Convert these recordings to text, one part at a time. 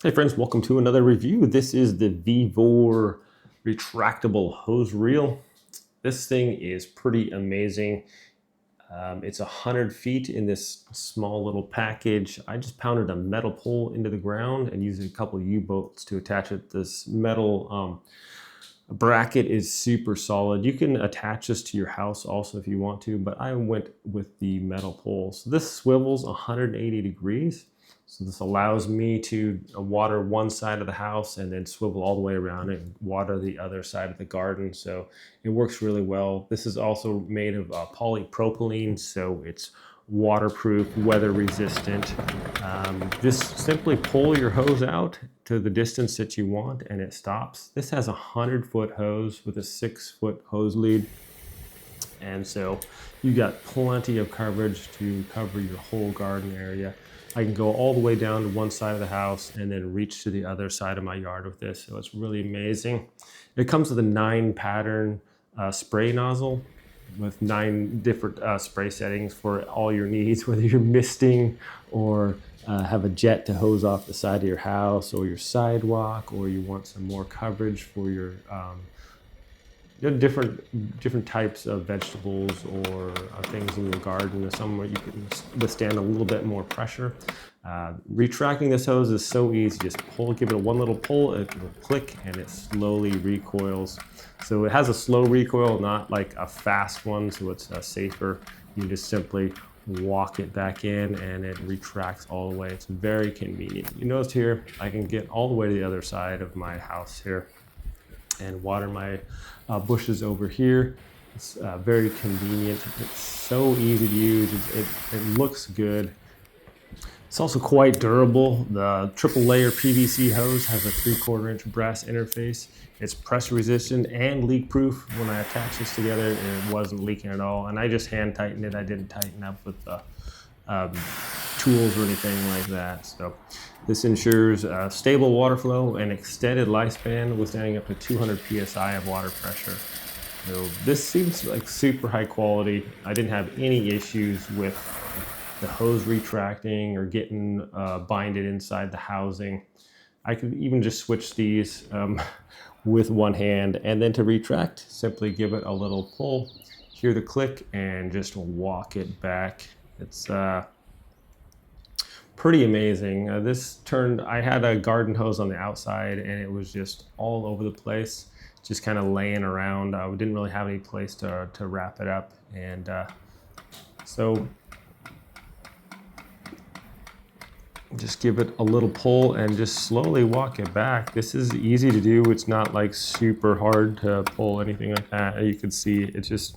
Hey friends, welcome to another review. This is the VEVOR Retractable Hose Reel. This thing is pretty amazing. It's 100 feet in this small little package. I just pounded a metal pole into the ground and used a couple of U-bolts to attach it. This metal bracket is super solid. You can attach this to your house also if you want to, but I went with the metal pole. So this swivels 180 degrees. So this allows me to water one side of the house and then swivel all the way around and water the other side of the garden. So it works really well. This is also made of polypropylene, so it's waterproof, weather resistant. Just simply pull your hose out to the distance that you want and it stops. This has a 100-foot hose with a 6-foot hose lead. And so you got plenty of coverage to cover your whole garden area. I can go all the way down to one side of the house and then reach to the other side of my yard with this. So it's really amazing. It comes with a 9-pattern spray nozzle with 9 different spray settings for all your needs, whether you're misting or have a jet to hose off the side of your house or your sidewalk, or you want some more coverage for your different types of vegetables or things in your garden, or somewhere you can withstand a little bit more pressure. Retracting this hose is so easy. Just give it one little pull, it will click, and it slowly recoils. So it has a slow recoil, not like a fast one, so it's safer. You just simply walk it back in and it retracts all the way. It's very convenient. You notice here, I can get all the way to the other side of my house here and water my bushes over here. It's very convenient. It's so easy to use. It looks good. It's also quite durable. The triple layer PVC hose has a 3/4 inch brass interface. It's pressure resistant and leak proof. When I attached this together, it wasn't leaking at all. And I just hand tightened it. I didn't tighten up with tools or anything like that. So this ensures stable water flow and extended lifespan, withstanding up to 200 psi of water pressure. So this seems like super high quality. I didn't have any issues with the hose retracting or getting binded inside the housing. I could even just switch these with one hand, and then to retract, simply give it a little pull, hear the click, and just walk it back. It's pretty amazing. I had a garden hose on the outside and it was just all over the place, just kind of laying around. We didn't really have any place to wrap it up. And so just give it a little pull and just slowly walk it back. This is easy to do. It's not like super hard to pull, anything like that. You can see it just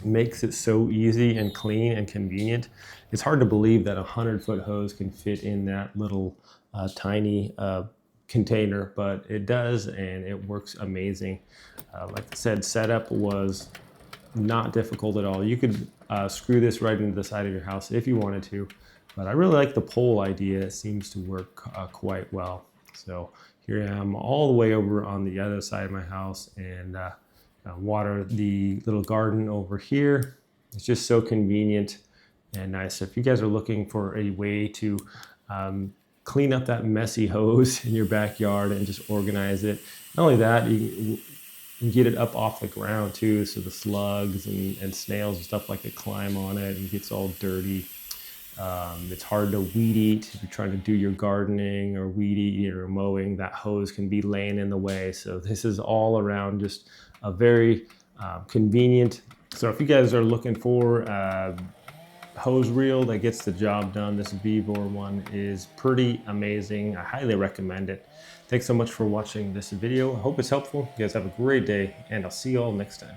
makes it so easy and clean and convenient. It's hard to believe that a 100-foot hose can fit in that little tiny container, but it does, and it works amazing. Like I said, setup was not difficult at all. You could screw this right into the side of your house if you wanted to, but I really like the pole idea. It seems to work quite well. So here I am all the way over on the other side of my house, and water the little garden over here. It's just so convenient and nice. So if you guys are looking for a way to clean up that messy hose in your backyard and just organize it, not only that, you can get it up off the ground too, so the slugs and snails and stuff like that climb on it and gets all dirty. It's hard to weed eat if you're trying to do your gardening or weed eat or mowing. That hose can be laying in the way. So this is all around just a very convenient. So if you guys are looking for a hose reel that gets the job done, this VEVOR one is pretty amazing. I highly recommend it. Thanks so much for watching this video. I hope it's helpful. You guys have a great day, and I'll see you all next time.